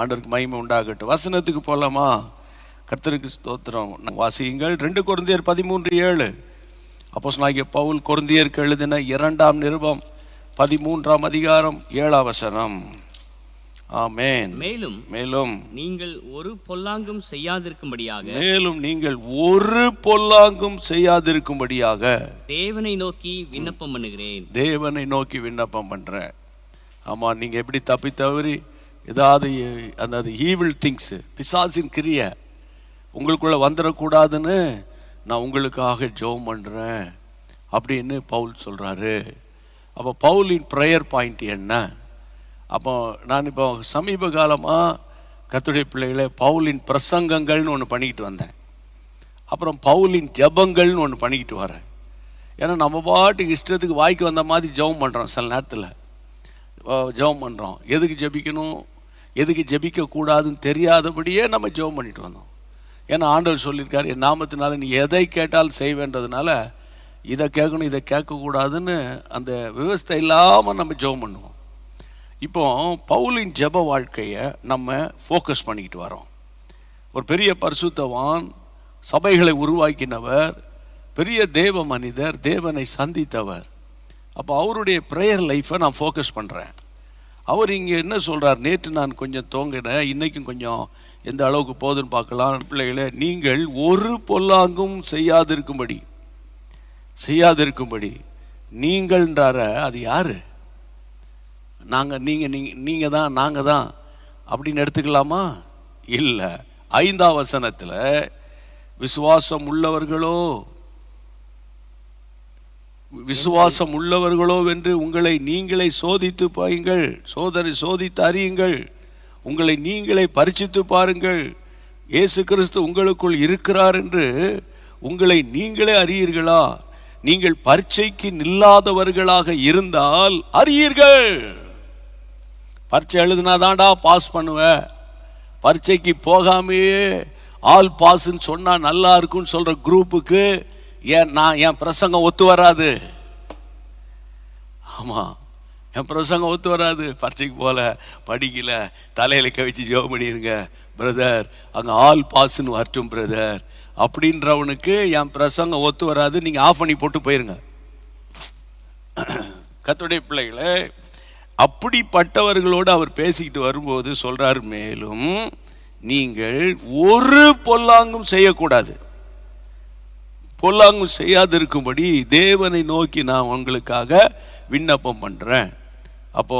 ஆண்டவருக்கு மகிமை உண்டாகட்டும். வசனத்துக்கு போகலாமா? கர்த்தருக்கு ஸ்தோத்திரம். வாசியுங்கள் 2 கொரிந்தியர் 13:7. அப்போஸ்தலனாகிய பவுல் கொரிந்தியருக்கு எழுதின 2ஆம் நிருபம் 13ஆம் அதிகாரம் 7ஆம் வசனம். ஆமென். மேலும் நீங்கள் ஒரு பொல்லாங்கும் செய்யாதிருக்கும்படியாக தேவனை நோக்கி விண்ணப்பம் பண்றேன். ஆமா, நீங்க எப்படி தப்பி தவறி ஏதாவது அந்த ஈவில் திங்ஸ், பிசாசின் கிரியை உங்களுக்குள்ள வந்துடக்கூடாதுன்னு நான் உங்களுக்காக ஜெபம் பண்றேன் அப்படின்னு பவுல் சொல்றாரு. அப்போ பவுலின் ப்ரேயர் பாயிண்ட் என்ன? அப்போ நான் இப்போ சமீப காலமாக கர்த்தருடைய பிள்ளைகளை பவுலின் பிரசங்கங்கள்னு ஒன்று பண்ணிக்கிட்டு வந்தேன். அப்புறம் பவுலின் ஜபங்கள்னு ஒன்று பண்ணிக்கிட்டு வரேன். ஏன்னா நம்ம பாட்டுக்கு இஷ்டத்துக்கு வாய்க்கு வந்த மாதிரி ஜெபம் பண்ணுறோம். சில நேரத்தில் ஜெபம் பண்ணுறோம். எதுக்கு ஜெபிக்கணும், எதுக்கு ஜெபிக்கக்கூடாதுன்னு தெரியாதபடியே நம்ம ஜெபம் பண்ணிட்டு வந்தோம். ஏன்னா ஆண்டவர் சொல்லியிருக்காரு, என் நாமத்தினால நீ எதை கேட்டாலும் செய்வேன்றதுனால இதை கேட்கணும் இதை கேட்கக்கூடாதுன்னு அந்த விவஸ்தை இல்லாமல் நம்ம ஜெபம் பண்ணுவோம். இப்போ பவுலின் ஜெப வாழ்க்கையை நம்ம ஃபோக்கஸ் பண்ணிக்கிட்டு வரோம். ஒரு பெரிய பரிசுத்தவான், சபைகளை உருவாக்கினவர், பெரிய தேவ மனிதர், தேவனை சந்தித்தவர். அப்போ அவருடைய ப்ரேயர் லைஃப்பை நான் ஃபோக்கஸ் பண்ணுறேன். அவர் இங்கே என்ன சொல்கிறார்? நேற்று நான் கொஞ்சம் தோங்கினேன், இன்றைக்கும் கொஞ்சம் எந்த அளவுக்கு போகுதுன்னு பார்க்கலாம். பிள்ளைகளே, நீங்கள் ஒரு பொல்லாங்கும் செய்யாதிருக்கும்படி நீங்கள்ன்றார, அது யார்? நீங்கள் தான், நாங்கள் தான் அப்படின்னு எடுத்துக்கலாமா? இல்லை. 5ஆம் வசனத்தில் விசுவாசம் உள்ளவர்களோ என்று உங்களை நீங்களே சோதித்து பாருங்கள், சோதித்து அறியுங்கள், உங்களை நீங்களே பரிசித்து பாருங்கள், இயேசு கிறிஸ்து உங்களுக்குள் இருக்கிறார் என்று உங்களை நீங்களே அறியீர்களா? நீங்கள் பரீட்சைக்கு நில்லாதவர்களாக இருந்தால் அறியீர்கள். பரீட்சை எழுதினாதான்டா பாஸ் பண்ணுவேன், பரீட்சைக்கு போகாமையே ஆல் பாஸ்ன்னு சொன்னால் நல்லா இருக்குன்னு சொல்கிற குரூப்புக்கு என் பிரசங்கம் ஒத்து வராது. ஆமாம், என் பிரசங்கம் ஒத்து வராது. பரீட்சைக்கு போகல, படிக்கல, தலையில் கவிச்சு ஜெபம் பண்ணிடுங்க பிரதர், அங்கே ஆல் பாஸ்ன்னு வரட்டும் பிரதர் அப்படின்றவனுக்கு என் பிரசங்கம் ஒத்து வராது. நீங்கள் ஆஃப் பண்ணி போட்டு போயிருங்க. கர்த்தருடைய பிள்ளைகளே, அப்படிப்பட்டவர்களோடு அவர் பேசிக்கிட்டு வரும்போது சொல்றார், மேலும் நீங்கள் ஒரு பொல்லாங்கும் செய்யக்கூடாது, பொல்லாங்கும் செய்யாதிருக்கும்படி தேவனை நோக்கி நான் உங்களுக்காக விண்ணப்பம் பண்ணுறேன். அப்போ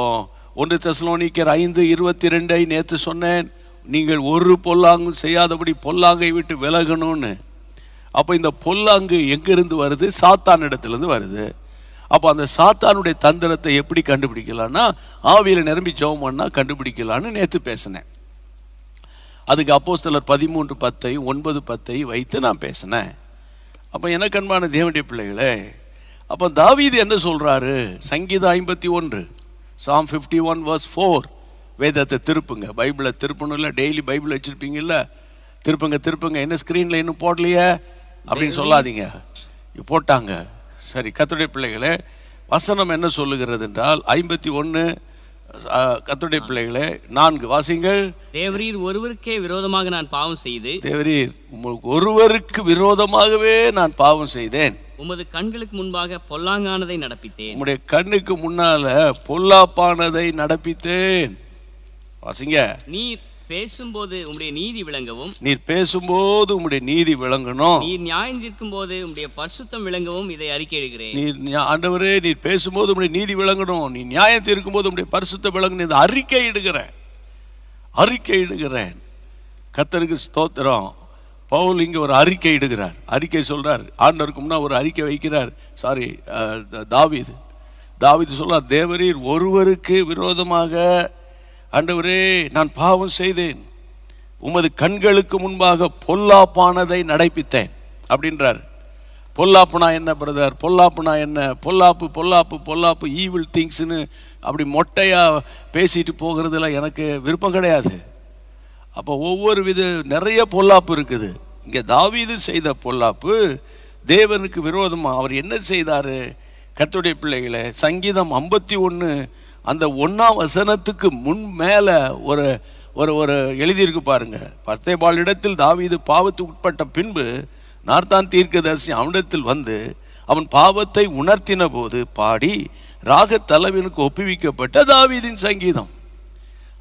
1 தெசலோனிக்கர் 5:22 நேற்று சொன்னேன், நீங்கள் ஒரு பொல்லாங்கும் செய்யாதபடி பொல்லாங்கை விட்டு விலகணும்னு. அப்போ இந்த பொல்லாங்கு எங்கிருந்து வருது? சாத்தான் இடத்துலேருந்து வருது. அப்போ அந்த சாத்தானுடைய தந்திரத்தை எப்படி கண்டுபிடிக்கலான்னா, ஆவியில் நிரம்பி ஜெபம் பண்ணால் கண்டுபிடிக்கலான்னு நேற்று பேசினேன். அதுக்கு அப்போஸ்தலர் 13:10 9:10 வைத்து நான் பேசினேன். அப்போ எனக்கு அன்பான தேவனுடைய பிள்ளைகளே, அப்போ தாவீது என்ன சொல்கிறாரு? சங்கீதம் 51 Psalm 51 verse 4. வேதத்தை திருப்புங்க, பைபிளை திருப்பணும். இல்லை டெய்லி பைபிள் வச்சுருப்பீங்கல்ல, திருப்புங்க. என்ன ஸ்க்ரீனில் இன்னும் போடலையே அப்படின்னு சொல்லாதீங்க, போட்டாங்க. சரி, கர்த்தருடைய பிள்ளைகளே, வசனம் என்ன சொல்லுகிறது என்றால் 51 கர்த்தருடைய பிள்ளைகளே 4 வாசிங்கள். தேவரீர் ஒருவருக்கே விரோதமாக நான் பாவம் செய்து, தேவரீர் உங்களுக்கு ஒருவருக்கு விரோதமாகவே நான் பாவம் செய்தேன், உமது கண்களுக்கு முன்பாக பொல்லாங்கானதை நடப்பித்தேன், உம்முடைய கண்ணுக்கு முன்னால பொல்லாப்பானதை நடப்பித்தேன். வாசிங்க. நீர் பேசும்போது உம்முடைய நீதி விளங்கவும், நீர் பேசும்போது உம்முடைய நீதி விளங்கணும், நீர் நியாயம் தீர்க்கும் போது உம்முடைய பரிசுத்தம் விளங்கவும் இதை அறிக்கையிடுகிறேன். நீர் ஆண்டவரே, நீர் பேசும்போது உம்முடைய நீதி விளங்கணும், நீ நியாயம் தீர்க்கும் போது உம்முடைய பரிசுத்தம் விளங்கணும், இதை அறிக்கையிடுகிறேன். கர்த்தருக்கு ஸ்தோத்திரம். பவுல் இங்கே ஒரு அறிக்கை சொல்றார். ஆண்டவருக்கு முன்னா ஒரு அறிக்கை வைக்கிறார். தாவீது சொல்றார், தேவரீர் ஒருவருக்கு விரோதமாக ஆண்டவரே நான் பாவம் செய்தேன், உமது கண்களுக்கு முன்பாக பொல்லாப்பானதை நடப்பித்தேன் அப்படின்றார். பொல்லாப்புனா என்ன பிரதர்? பொல்லாப்புனா என்ன? பொல்லாப்பு ஈவில் திங்ஸ்னு அப்படி மொட்டையாக பேசிட்டு போகிறதுல எனக்கு விருப்பம் கிடையாது. அப்போ ஒவ்வொரு நிறைய பொல்லாப்பு இருக்குது. இங்கே தாவீது செய்த பொல்லாப்பு தேவனுக்கு விரோதமாக அவர் என்ன செய்தார்? கர்த்தருடைய பிள்ளைகளை, சங்கீதம் 51 அந்த 1ஆம் வசனத்துக்கு முன் மேலே ஒரு எழுதியிருக்கு பாருங்க. பத்சேபாள் இடத்தில் தாவீது பாவத்துக்கு உட்பட்ட பின்பு நார்த்தான் தீர்க்கதரிசி அவனிடத்தில் வந்து அவன் பாவத்தை உணர்த்தின போது பாடி ராக தலைவனுக்கு ஒப்புவிக்கப்பட்ட தாவீதின் சங்கீதம்.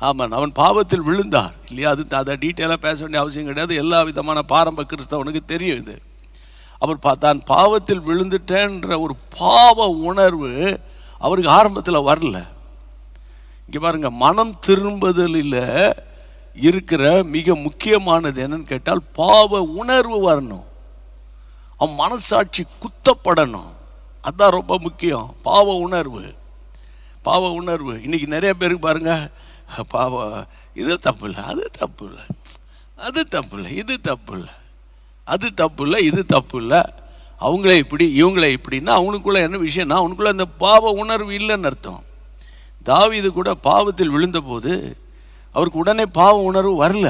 ஆமாம், அவன் பாவத்தில் விழுந்தார் இல்லையா? அதை டீட்டெயிலாக பேச வேண்டிய அவசியம் கிடையாது. எல்லா விதமான பாரம்ப கிறிஸ்தவனுக்கு தெரியும் இது. அவர் தான் பாவத்தில் விழுந்துட்டேன்ற ஒரு பாவ உணர்வு அவருக்கு ஆரம்பத்தில் வரல. இங்கே பாருங்க, மனம் திரும்புதலில் இருக்கிற மிக முக்கியமானது என்னன்னு கேட்டால் பாவ உணர்வு வரணும். அவன் மனசாட்சி குத்தப்படணும். அதுதான் ரொம்ப முக்கியம். பாவ உணர்வு இன்னைக்கு நிறைய பேருக்கு பாருங்க, இது தப்பு இல்லை, அது தப்பு இல்லை, அது தப்பு இல்லை, இது தப்பு இல்லை, அது தப்பு இல்லை, இது தப்பு இல்லை, அவங்களே இப்படி இவங்களே இப்படின்னா அவனுக்குள்ள என்ன விஷயம்னா அவனுக்குள்ள அந்த பாவ உணர்வு இல்லைன்னு அர்த்தம். தாவீது கூட பாவத்தில் விழுந்த போது அவருக்கு உடனே பாவ உணர்வு வரல.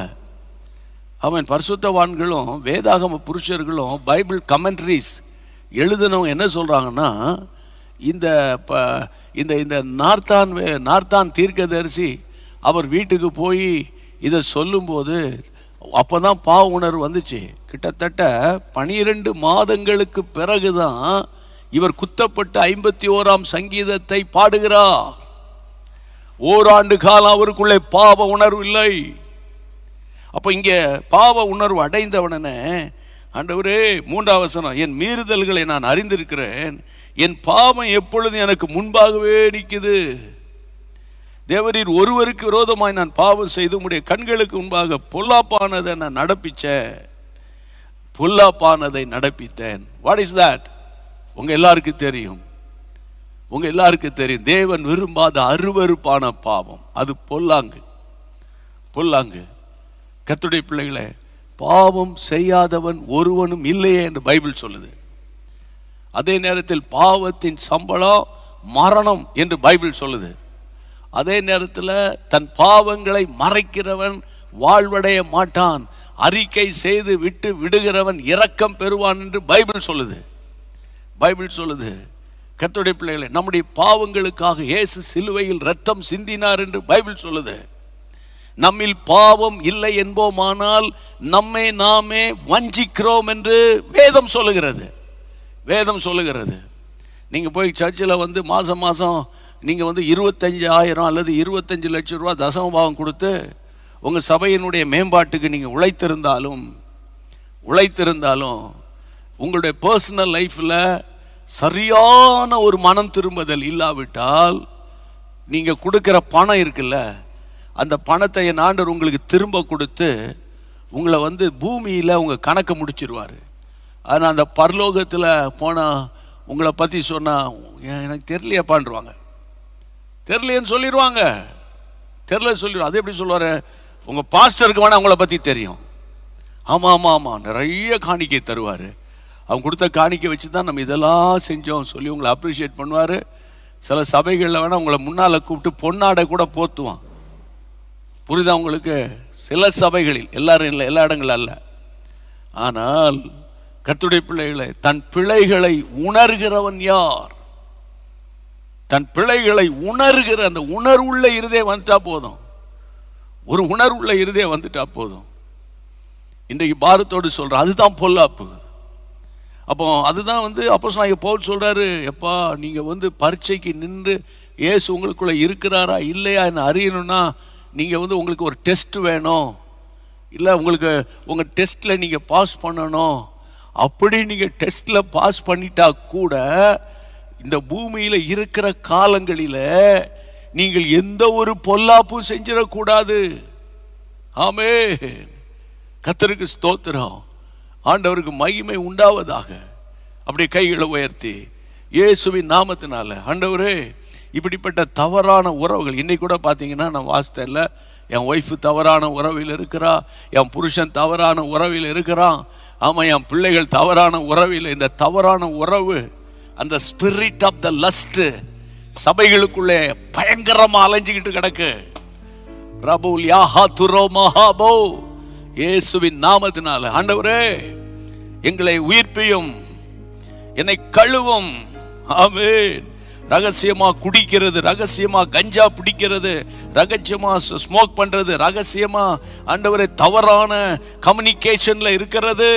அவன் பரிசுத்தவான்களும் வேதாகம புருஷர்களும் பைபிள் கமெண்ட்ரிஸ் எழுதினவங்க என்ன சொல்கிறாங்கன்னா, இந்த இந்த நார்த்தான் தீர்க்கதரிசி அவர் வீட்டுக்கு போய் இதை சொல்லும்போது அப்போ தான் பாவ உணர்வு வந்துச்சு. கிட்டத்தட்ட 12 மாதங்களுக்கு பிறகு தான் இவர் குத்தப்பட்டு 51ஆம் சங்கீதத்தை பாடுகிறார். ஓராண்டு காலம் அவருக்குள்ளே பாவ உணர்வு இல்லை. அப்போ இங்கே பாவ உணர்வு அடைந்தவனே, ஆண்டவரே 3ஆம் வசனம், என் மீறுதல்களை நான் அறிந்திருக்கிறேன், என் பாவம் எப்பொழுதும் எனக்கு முன்பாகவே நிற்குது. தேவரீர் ஒருவருக்கு விரோதமாய் நான் பாவம் செய்து உம்முடைய கண்களுக்கு முன்பாக பொல்லாப்பானதை நான் நடப்பித்தேன். What is that? உங்க எல்லாருக்கும் தெரியும். தேவன் விரும்பாத அருவருப்பான பாவம் அது பொல்லாங்கு. கர்த்தருடைய பிள்ளைகளே, பாவம் செய்யாதவன் ஒருவனும் இல்லையே என்று பைபிள் சொல்லுது. அதே நேரத்தில் பாவத்தின் சம்பளம் மரணம் என்று பைபிள் சொல்லுது. அதே நேரத்தில் தன் பாவங்களை மறைக்கிறவன் வாழ்வடைய மாட்டான், அறிக்கை செய்து விட்டு விடுகிறவன் இரக்கம் பெறுவான் என்று பைபிள் சொல்லுது. கர்த்தருடைய பிள்ளைகளே, நம்முடைய பாவங்களுக்காக இயேசு சிலுவையில் இரத்தம் சிந்தினார் என்று பைபிள் சொல்லுது. நம்மில் பாவம் இல்லை என்போமானால் நம்மை நாமே வஞ்சிக்கிறோம் என்று வேதம் சொல்லுகிறது. நீங்கள் போய் சர்ச்சில் வந்து மாதம் நீங்கள் வந்து 25,000 அல்லது 25 லட்சம் ரூபா தசம பாவம் கொடுத்து உங்கள் சபையினுடைய மேம்பாட்டுக்கு நீங்கள் உழைத்திருந்தாலும் உங்களுடைய பர்சனல் லைஃப்பில் சரியான ஒரு மனம் திரும்புதல் இல்லாவிட்டால் நீங்கள் கொடுக்குற பணம் இருக்குல்ல, அந்த பணத்தை என் ஆண்டவர் உங்களுக்கு திரும்ப கொடுத்து உங்களை வந்து பூமியில் உங்கள் கணக்கை முடிச்சிருவார். ஆனால் அந்த பரலோகத்தில் போனால் உங்களை பற்றி சொன்னால் எனக்கு தெரியலையாப்பான்ருவாங்க, தெரியலையேன்னு சொல்லிடுவாங்க. அது எப்படி சொல்லுவார்? உங்கள் பாஸ்டருக்கு வேணால் உங்களை பற்றி தெரியும். ஆமாம் நிறைய காணிக்கை தருவார். அவங்க கொடுத்த காணிக்கை வச்சு தான் நம்ம இதெல்லாம் செஞ்சோம் சொல்லி உங்களை அப்ரிஷியேட் பண்ணுவார். சில சபைகளில் வேணால் உங்களை முன்னால் கூப்பிட்டு பொன்னாடை கூட போத்துவான். புரியுதா உங்களுக்கு? சில சபைகளில், எல்லாரும் இல்லை, எல்லா இடங்களும் அல்ல. ஆனால் கர்த்தருடைய பிள்ளைகளை, தன் பிழைகளை உணர்கிறவன் யார்? தன் பிழைகளை உணர்கிற அந்த உணர்வுள்ள இருதயம் வந்துட்டா போதும். ஒரு உணர்வுள்ள இருதயம் வந்துட்டா போதும். இன்றைக்கு பாரத்தோடு சொல்கிறேன், அதுதான் பொல்லாப்பு. அப்போ அதுதான் வந்து அப்போஸ்தலனாகிய பவுல் சொல்கிறாரு, எப்பா நீங்கள் வந்து பரீட்சைக்கு நின்று இயேசு உங்களுக்குள்ளே இருக்கிறாரா இல்லையா என்ன அறியணும்னா நீங்கள் வந்து உங்களுக்கு ஒரு டெஸ்ட் வேணும், இல்லை உங்களுக்கு உங்கள் டெஸ்ட்டில் நீங்கள் பாஸ் பண்ணணும். அப்படி நீங்கள் டெஸ்ட்டில் பாஸ் பண்ணிட்டா கூட இந்த பூமியில் இருக்கிற காலங்களில் நீங்கள் எந்த ஒரு பொல்லாப்பும் செஞ்சிடக்கூடாது. ஆமென். கர்த்தருக்கு ஸ்தோத்திரம். ஆண்டவருக்கு மகிமை உண்டாவதாக. அப்படி கைகளை உயர்த்தி இயேசுவின் நாமத்தினால, ஆண்டவரே இப்படிப்பட்ட தவறான உறவுகள் இன்னைக்கு கூட பார்த்தீங்கன்னா நான் வாசித்தேன்ல, என் ஒய்ஃபு தவறான உறவில் இருக்கிறா, என் புருஷன் தவறான உறவில் இருக்கிறான், ஆமாம் என் பிள்ளைகள் தவறான உறவில். இந்த தவறான உறவு, அந்த ஸ்பிரிட் ஆஃப் த லஸ்ட் சபைகளுக்குள்ளே பயங்கரமாக அலைஞ்சிக்கிட்டு கிடக்கு. ரபுல் யாஹா துரோ மஹாபோ, இயேசுவின் நாமத்தினால ஆண்டவரே எங்களை உயிர்ப்பியும், என்னை கழுவும். ஆமென். ரகசியமா குடிக்கிறது, ரகசியமா கஞ்சா பிடிக்கிறது, ரகசியமா ஸ்மோக் பண்றது, ரகசியமா ஆண்டவரே தவறான கம்யூனிகேஷன்ல இருக்கிறது,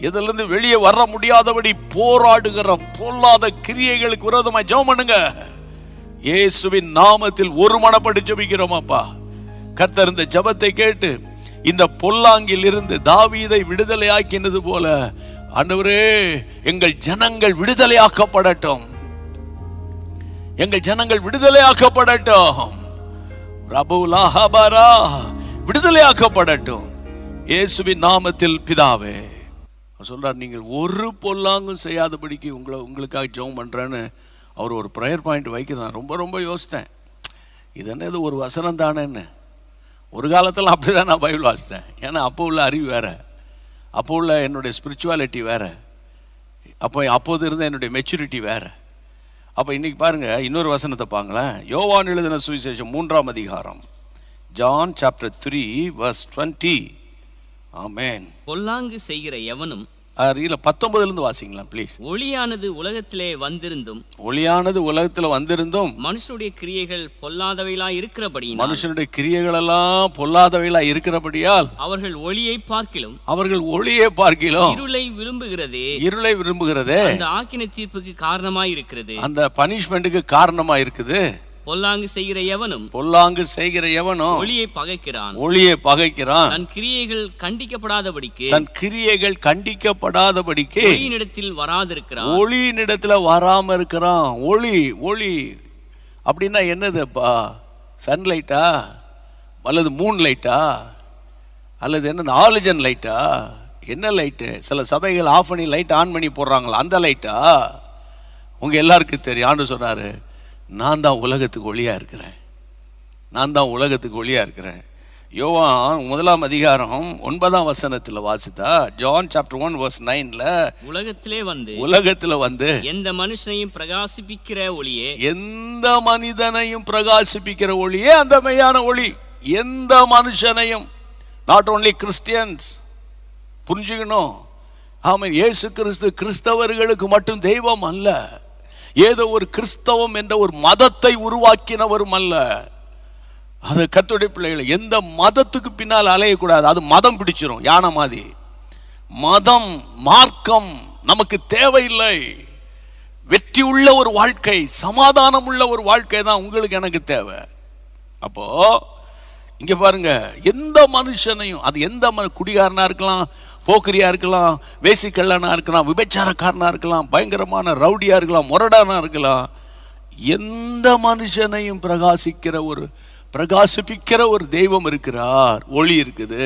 இதிலிருந்து வெளியே வர முடியாதபடி போராடுகிற பொல்லாத கிரியைகளுக்கு விரோதமாய் ஜெபம் பண்ணுங்க. இயேசுவின் நாமத்தில் ஒருமனப்பட்டு ஜெபிக்கிறோம். அப்பா கர்த்தர் இந்த ஜெபத்தை கேட்டு இந்த பொல்லாங்கில் இருந்து தாவீதை விடுதலை ஆக்கினது போல ஆண்டவரே எங்கள் ஜனங்கள் விடுதலையாக்கப்படட்டும், எங்கள் ஜனங்கள் விடுதலையாக்கப்படட்டும், ரபுலாஹபரா விடுதலையாக்கப்படட்டும் இயேசுவின் நாமத்தில் பிதாவே. சொல்றார், நீங்கள் ஒரு பொல்லாங்கும் செய்யாதபடிக்கு உங்களுக்காக ஜெபம் பண்றேன்னு அவர் ஒரு ப்ரேயர் பாயிண்ட் வைக்கிறார். ரொம்ப ரொம்ப யோசித்தேன், இது என்ன இது ஒரு வசனம் தானேன்னு. ஒரு காலத்தில் அப்படி தான் நான் பைபிள் வாசித்தேன். ஏன்னா அப்போ உள்ள அறிவு வேறு, அப்போ உள்ள என்னுடைய ஸ்பிரிச்சுவாலிட்டி வேறு, அப்போது இருந்த என்னுடைய மெச்சூரிட்டி வேறு. அப்போ இன்றைக்கி பாருங்கள், இன்னொரு வசனத்தை பாங்களேன். யோவான் எழுதின சுவிசேஷம் 3ஆம் அதிகாரம், ஜான் சாப்டர் 3 verse 20. ஆமென். பொல்லாங்கு செய்கிற எவனும், 19 வாசிங்களா ப்ளீஸ். ஒளியானது உலகத்திலே வந்திருந்தும், ஒளியானது உலகத்தில் வந்திருந்தும் மனுஷனுடைய கிரியைகள் பொல்லாதவைகளாய் இருக்கிறபடியால், மனுஷனுடைய கிரியைகள் எல்லாம் பொல்லாதவைகளாய் இருக்கிறபடியால் அவர்கள் ஒளியை பார்க்கிலும், அவர்கள் ஒளியை பார்க்கிலும் இருளை விரும்புகிறதே, இருளை விரும்புகிறதே, அந்த ஆக்கினை தீர்ப்புக்கு காரணமாய் இருக்கிறது, அந்த பனிஷ்மெண்ட்டுக்கு காரணமா இருக்குது. பொல்லாங்கு செய்கிற எவனும், பொல்லாங்கு செய்கிற எவனும் ஒளியை பகைக்கிறான், ஒளியை பகைக்கிறான், தன் கிரியைகள் கண்டிக்கப்படாதபடிக்கு, தன் கிரியைகள் கண்டிக்கப்படாதபடிக்கு ஒளியினிடத்தில் வராதிருக்கிறான், ஒளியினிடத்துல வராம இருக்கிறான். ஒளி ஒளி அப்படின்னா என்னதுப்பா? சன்லைட்டா அல்லது மூன் லைட்டா அல்லது என்ன ஆலிஜன் லைட்டா? என்ன லைட்டு? சில சபைகள் ஆஃப் பண்ணி லைட் ஆன் பண்ணி போடுறாங்களா, அந்த லைட்டா? உங்க எல்லாருக்கும் தெரியும். ஆண்டு சொன்னாரு, நான் தான் உலகத்துக்கு ஒளியா இருக்கிறேன், நான் தான் உலகத்துக்கு ஒளியா இருக்கிறேன். யோவான் 1ஆம் அதிகாரம் 9ஆம் வசனத்தில் வாசித்தா, ஜான் சாப்டர் 1 verse 9ல உலகத்துல வந்து எந்த மனுஷனையும் பிரகாசிப்பிக்கிற ஒளியே, எந்த மனிதனையும் பிரகாசிப்பிக்கிற ஒளியே அந்த மெய்யான ஒளி. எந்த மனுஷனையும், நாட் ஓன்லி கிறிஸ்டியன்ஸ், புரிஞ்சுக்கணும். ஆமாம், இயேசு கிறிஸ்து கிறிஸ்தவர்களுக்கு மட்டும் தெய்வம் அல்ல, ஏதோ ஒரு கிறிஸ்தவம் என்ற ஒரு மதத்தை உருவாக்கினவரும் அல்ல. அது கர்த்தருடைய பிள்ளைகளை எந்த மதத்துக்கு பின்னால் அலையக்கூடாது. அது மதம் பிடிச்சிரும், யானை மாதிரி. மதம் மார்க்கம் நமக்கு தேவையில்லை. வெற்றி உள்ள ஒரு வாழ்க்கை, சமாதானம் உள்ள ஒரு வாழ்க்கை தான் உங்களுக்கு எனக்கு தேவை. அப்போ இங்க பாருங்க, எந்த மனுஷனையும், அது எந்த குடிகாரனா இருக்கலாம், போக்கிரியா இருக்கலாம், வேசிக்கல்லனா இருக்கலாம், விபச்சாரக்காரனா இருக்கலாம், பயங்கரமான ரவுடியா இருக்கலாம், முரடானா இருக்கலாம், எந்த மனுஷனையும் பிரகாசிப்பிக்கிற ஒரு தெய்வம் இருக்கிறார், ஒளி இருக்குது.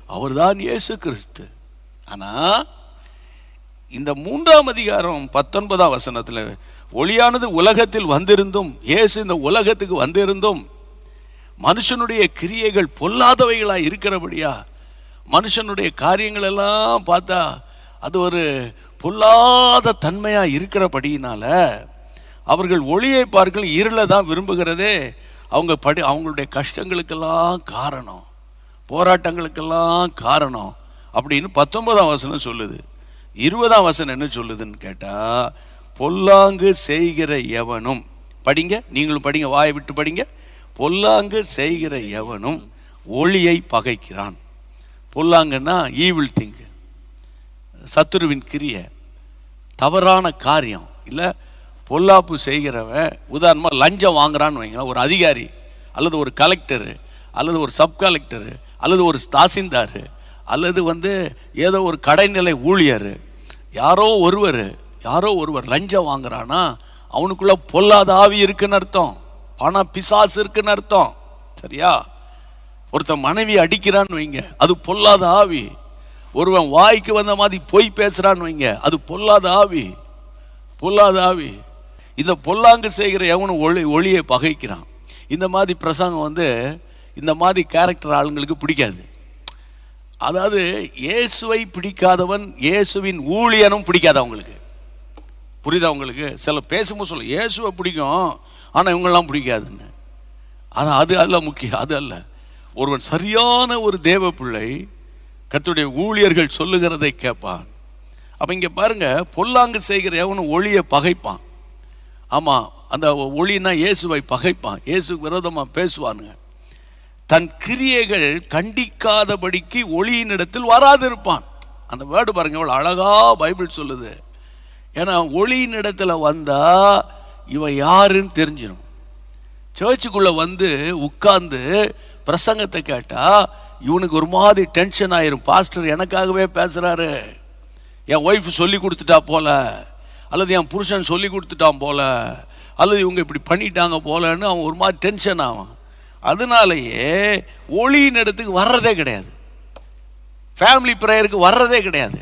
அவர்தான் இயேசு கிறிஸ்து. ஆனா இந்த 3ஆம் அதிகாரம் 19ஆம் வசனத்துல, ஒளியானது உலகத்தில் வந்திருந்தும், இயேசு இந்த உலகத்துக்கு வந்திருந்தும் மனுஷனுடைய கிரியைகள் பொல்லாதவைகளாய் இருக்கிறபடியா, மனுஷனுடைய காரியங்கள் எல்லாம் பார்த்தா அது ஒரு பொல்லாத தன்மையா இருக்கிறபடியினால அவர்கள் ஒளியை பார்க்கல, இருளை தான் விரும்புகிறதே. அவங்களுடைய கஷ்டங்களுக்கெல்லாம் காரணம், போராட்டங்களுக்கெல்லாம் காரணம் அப்படின்னு 19ஆம் வசனம் சொல்லுது. 20ஆம் வசனம் என்ன சொல்லுதுன்னு கேட்டா, பொல்லாங்கு செய்கிற எவனும், படிங்க, நீங்களும் படிங்க, வாயை விட்டு படிங்க. பொல்லாங்கு செய்கிற எவனும் ஒளியை பகைக்கிறான். பொல்லாங்கன்னா ஈவில் திங்க், சத்துருவின் கிரிய, தவறான காரியம். இல்லை, பொல்லாப்பு செய்கிறவன், உதாரணமாக லஞ்சம் வாங்குறான்னு வைங்களேன், ஒரு அதிகாரி அல்லது ஒரு கலெக்டரு அல்லது ஒரு சப் கலெக்டரு அல்லது ஒரு தாசில்தார் அல்லது ஏதோ ஒரு கடைநிலை ஊழியர், யாரோ ஒருவர் லஞ்சம் வாங்குறான்னா அவனுக்குள்ள பொல்லாத ஆவி இருக்குன்னு அர்த்தம், பண பிசாசு இருக்குன்னு அர்த்தம். சரியா? ஒருத்தன் மனைவி அடிக்கிறான்னு வைங்க, அது பொல்லாத ஆவி. ஒருவன் வாய்க்கு வந்த மாதிரி பொய் பேசுறான்னு வைங்க, அது பொல்லாத ஆவி, பொல்லாத ஆவி. இந்த பொல்லாங்கு செய்கிற எவனும் ஒளியை பகைக்கிறான். இந்த மாதிரி பிரசங்கம் இந்த மாதிரி கேரக்டர் ஆளுங்களுக்கு பிடிக்காது. அதாவது இயேசுவை பிடிக்காதவன் இயேசுவின் ஊழியனும் பிடிக்காது அவங்களுக்கு. புரியுதா உங்களுக்கு? சில பேசும்போது சொல்ல இயேசுவை பிடிக்கும், ஆனால் இவங்கெல்லாம் பிடிக்காதுன்னு. அது அல்ல முக்கியம், அது அல்ல. ஒருவன் சரியான ஒரு தேவ பிள்ளை கர்த்தருடைய ஊழியர்கள் சொல்லுகிறதை கேட்பான். அப்போ இங்கே பாருங்க, பொல்லாங்கு செய்கிற எவனும் ஒளியை பகைப்பான். ஆமாம், அந்த ஒளின்னா இயேசுவை பகைப்பான், இயேசுக்கு விரோதமாக பேசுவானுங்க. தன் கிரியைகள் கண்டிக்காதபடிக்கு ஒளியின் இடத்தில் வராதிருப்பான். அந்த வேர்டு பாருங்க இவ்வளோ அழகா பைபிள் சொல்லுது. ஏன்னா ஒளியின் இடத்துல வந்தால் இவன் யாருன்னு தெரிஞ்சிடும். சர்ச்சுக்குள்ளே வந்து உட்கார்ந்து பிரசங்கத்தை கேட்டால் இவனுக்கு ஒரு மாதிரி டென்ஷன் ஆயிரும். பாஸ்டர் எனக்காகவே பேசுகிறாரு, என் ஒய்ஃப் சொல்லி கொடுத்துட்டா போல, அல்லது என் புருஷன் சொல்லி கொடுத்துட்டான் போல, அல்லது இவங்க இப்படி பண்ணிட்டாங்க போலன்னு அவன் ஒரு மாதிரி டென்ஷன் ஆவான். அதனாலேயே ஒளியின் இடத்துக்கு வர்றதே கிடையாது, ஃபேமிலி ப்ரேயருக்கு வர்றதே கிடையாது.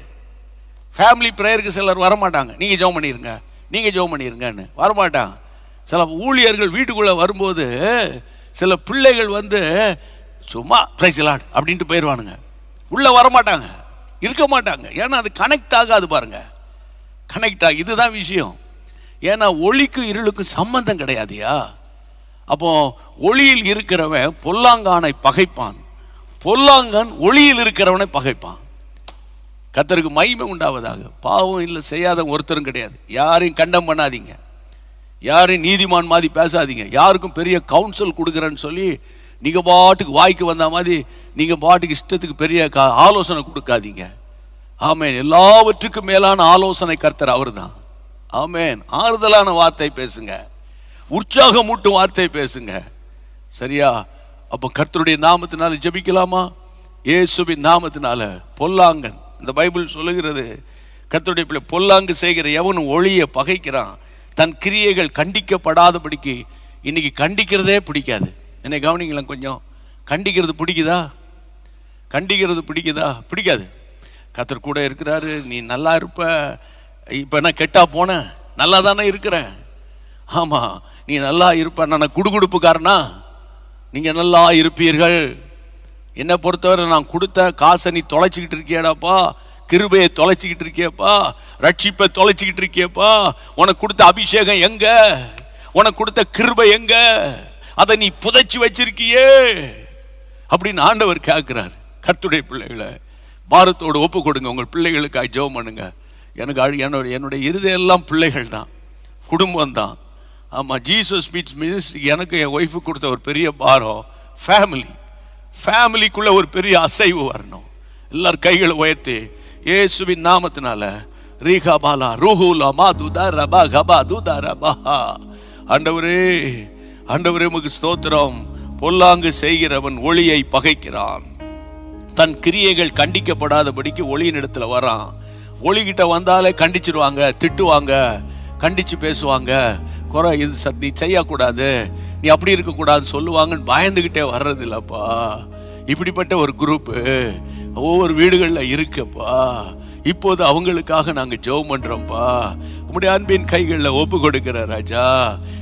ஃபேமிலி ப்ரேயருக்கு சிலர் வரமாட்டாங்க, நீங்கள் ஜெபம் பண்ணிடுங்க, நீங்கள் ஜெபம் பண்ணிடுங்கன்னு வரமாட்டாங்க. சில ஊழியர்கள் வீட்டுக்குள்ளே வரும்போது சில பிள்ளைகள் வந்து சும்மா பிரைஸ் தி லார்ட் அப்படின்ட்டு போயிடுவானுங்க, உள்ளே வரமாட்டாங்க, இருக்க மாட்டாங்க. ஏன்னா அது கனெக்ட் ஆகாது பாருங்க, கனெக்ட் ஆகி இதுதான் விஷயம். ஏன்னா ஒளிக்கும் இருளுக்கும் சம்பந்தம் கிடையாதுயா. அப்போ ஒளியில் இருக்கிறவன் பொல்லாங்கானை பகைப்பான், பொல்லாங்கன் ஒளியில் இருக்கிறவனை பகைப்பான். கர்த்தருக்கு மகிமை உண்டாவதாக. பாவம் இல்லை செய்யாத ஒருத்தரும் கிடையாது. யாரையும் கண்டம் பண்ணாதீங்க, யாரையும் நீதிமான் மாதிரி பேசாதீங்க, யாருக்கும் பெரிய கவுன்சில் கொடுக்குறேன்னு சொல்லி நீங்கள் பாட்டுக்கு வாய்க்கு வந்த மாதிரி நீங்கள் பாட்டுக்கு இஷ்டத்துக்கு பெரிய ஆலோசனை கொடுக்காதீங்க. ஆமேன். எல்லாவற்றுக்கும் மேலான ஆலோசனை கர்த்தர் அவர் தான். ஆமேன். ஆறுதலான வார்த்தை பேசுங்க, உற்சாகமூட்டும் வார்த்தை பேசுங்க, சரியா? அப்போ கர்த்தருடைய நாமத்தினால ஜெபிக்கலாமா? இயேசுவின் நாமத்தினால. பொல்லாங்கன், இந்த பைபிள் சொல்லுகிறது, கர்த்தருடைய பிள்ளை பொல்லாங்கு செய்கிற எவனும் ஒளியை பகைக்கிறான், தன் கிரியைகள் கண்டிக்கப்படாதபடிக்கு. இன்னைக்கு கண்டிக்கிறதே பிடிக்காது. என்னை கவனிங்களா கொஞ்சம். கண்டிக்கிறது பிடிக்குதா? கண்டிக்கிறது பிடிக்குதா? பிடிக்காது. கர்த்தர் கூட இருக்கிறாரு, நீ நல்லா இருப்ப, இப்போ நான் கெட்டா போனேன், நல்லா தானே இருக்கிறேன். ஆமாம், நீ நல்லா இருப்ப, நான் குடுகுடுப்புக்காரனா? நீங்கள் நல்லா இருப்பீர்கள். என்னை பொறுத்தவரை நான் கொடுத்த காசை நீ தொலைச்சிக்கிட்டு இருக்கியாடாப்பா, கிருபையை தொலைச்சிக்கிட்டு இருக்கியப்பா, ரட்சிப்பை தொலைச்சிக்கிட்டு இருக்கியப்பா, உனக்கு கொடுத்த அபிஷேகம் எங்க, உனக்கு கொடுத்த கிருபை எங்க, அதை நீ புதைச்சி வச்சிருக்கியே அப்படின்னு ஆண்டவர் கேட்கிறார். கர்த்தருடைய பிள்ளைகளை பாரத்தோடு ஒப்பு கொடுங்க, உங்கள் பிள்ளைகளுக்காக ஜெபம் பண்ணுங்க. எனக்கு என்னுடைய இருதயெல்லாம் பிள்ளைகள் தான், குடும்பம் தான். ஆமாம், ஜீசஸ் மீட்ஸ் மினிஸ்ட்ரிக்கு எனக்கு என் ஒய்ஃபுக்கு கொடுத்த ஒரு பெரிய பாரம் ஃபேமிலிக்குள்ளே ஒரு பெரிய அசைவு வரணும். எல்லாரும் கைகளை உயர்த்தி இயேசுவின் நாமத்தினால ரீகா பாலா ரூஹூலா மா துதா ரபா கபா துதா ரபா. ஆண்டவரே, ஆண்டவரே உமக்கு ஸ்தோத்திரம். பொல்லாங்கு செய்கிறவன் ஒளியை பகைக்கிறான், தன் கிரியைகள் கண்டிக்கப்படாதபடிக்கு ஒளியின் இடத்துல வரான். ஒளிகிட்ட வந்தாலே கண்டிச்சிருவாங்க, திட்டுவாங்க, கண்டிச்சு பேசுவாங்க, குறை இது நீ செய்யக்கூடாது, நீ அப்படி இருக்கக்கூடாதுன்னு சொல்லுவாங்கன்னு பயந்துக்கிட்டே வர்றது இல்லப்பா. இப்படிப்பட்ட ஒரு குரூப்பு ஒவ்வொரு வீடுகளில் இருக்குப்பா. இப்போது அவங்களுக்காக நாங்கள் ஜெபம் பண்ணுறோம்ப்பா. உம்முடைய அன்பின் கைகளில் ஒப்பு கொடுக்கிற ராஜா,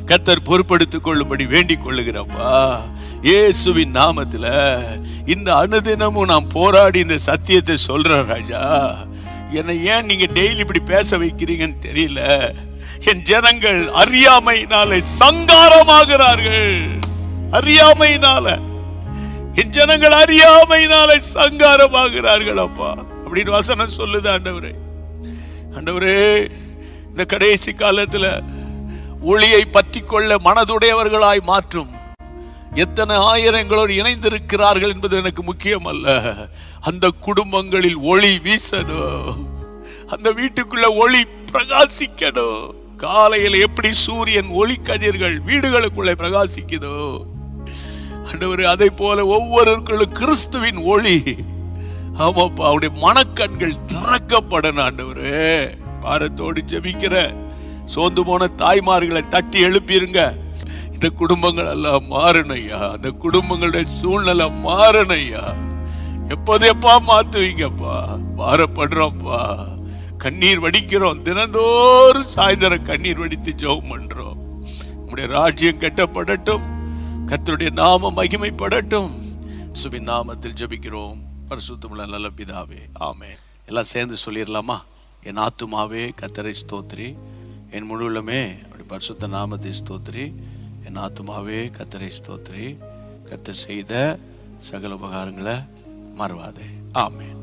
கர்த்தர் பொறுப்படுத்திக் கொள்ளும்படி வேண்டிக் கொள்ளுகிறப்பா. இயேசுவின் நாமத்தில் இந்த அனுதினமும் நான் போராடி இந்த சத்தியத்தை சொல்கிறேன் ராஜா. என்னை ஏன் நீங்கள் டெய்லி இப்படி பேச வைக்கிறீங்கன்னு தெரியல. என் ஜனங்கள் அறியாமையினாலே சங்காரமாகிறார்கள், அறியாமையினால என் ஜனங்கள் அறியாமையினாலே சங்காரமாகிறார்கள் அப்பா அப்படின்னு வசனம் சொல்லுது. ஆண்டவரே, ஆண்டவரே, இந்த கடைசி காலத்தில் ஒளியை பற்றி கொள்ள மனதுடையவர்களாய் மாற்றும் எத்தனை ஆயிரங்களோடு இணைந்திருக்கிறார்கள் என்பது எனக்கு முக்கியம் அல்ல. அந்த குடும்பங்களில் ஒளி வீசணும், அந்த வீட்டுக்குள்ள ஒளி பிரகாசிக்கணும். காலையில் எப்படி சூரியன் ஒளி கதிர்கள் வீடுகளுக்குள்ளே பிரகாசிக்குதோ, ஆண்டவரே, அதை போல ஒவ்வொருவர்களும் கிறிஸ்துவின் ஒளி, ஆமாப்பா, அவருடைய மனக்கண்கள் திறக்கப்படணும். ஆண்டவரே, பாரத்தோடு ஜெபிக்கிற சோர்ந்து போன தாய்மார்களை தட்டி எழுப்பிருங்க. இந்த குடும்பங்கள் எல்லாம் மாறணையா, அந்த குடும்பங்களுடைய சூழ்நிலை மாறணையா. எப்பா மாத்துவீங்கப்பா? பாரப்படுறோம்ப்பா, கண்ணீர் வடிக்கிறோம், தினந்தோறும் சாயந்தரம் கண்ணீர் வடித்து ஜெபம் பண்றோம். உம்முடைய ராஜ்யம் கட்டப்படட்டும், கர்த்தருடைய நாமம் மகிமைப்படட்டும். இயேசுவின் நாமத்தில் ஜெபிக்கிறோம் பரிசுத்தமுள்ள நல்ல பிதாவே, ஆமென். எல்லாம் சேர்ந்து சொல்லிடலாமா? என் ஆத்துமாவே கர்த்தரை ஸ்தோத்திரி, என் முழுவலுமே அப்படி பரிசுத்த நாமத்தை ஸ்தோத்திரி. என் ஆத்துமாவே கர்த்தரை ஸ்தோத்திரி, கர்த்தர் செய்த சகல உபகாரங்களை மறவாதே. ஆமென்.